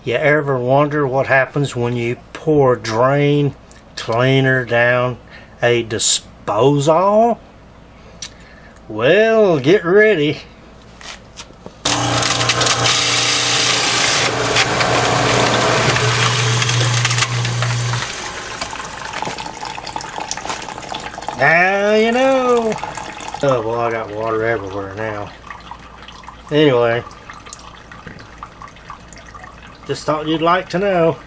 You ever wonder what happens when you pour drain cleaner down a disposal? Well, get ready. Now you know. Oh boy, I got water everywhere now. Anyway, just thought you'd like to know.